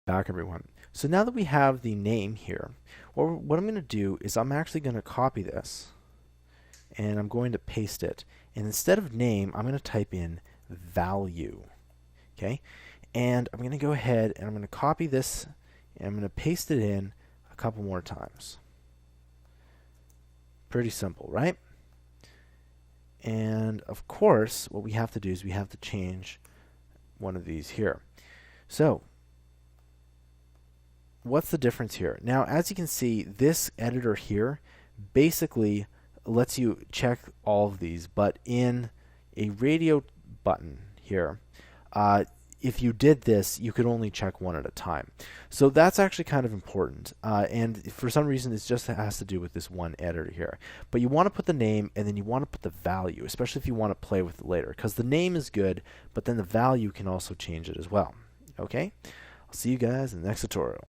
back, everyone. So now that we have the name here, what I'm going to do is I'm actually going to copy this and I'm going to paste it. And instead of name, I'm going to type in value. Okay? And I'm going to go ahead and I'm going to copy this and I'm going to paste it in a couple more times. Pretty simple, right? And of course, what we have to do is we have to change one of these here. So, what's the difference here? Now, as you can see, this editor here basically lets you check all of these, but in a radio button here, if you did this, you could only check one at a time. So that's actually kind of important. And for some reason, it just has to do with this one editor here. But you want to put the name and then you want to put the value, especially if you want to play with it later. Because the name is good, but then the value can also change it as well. Okay? I'll see you guys in the next tutorial.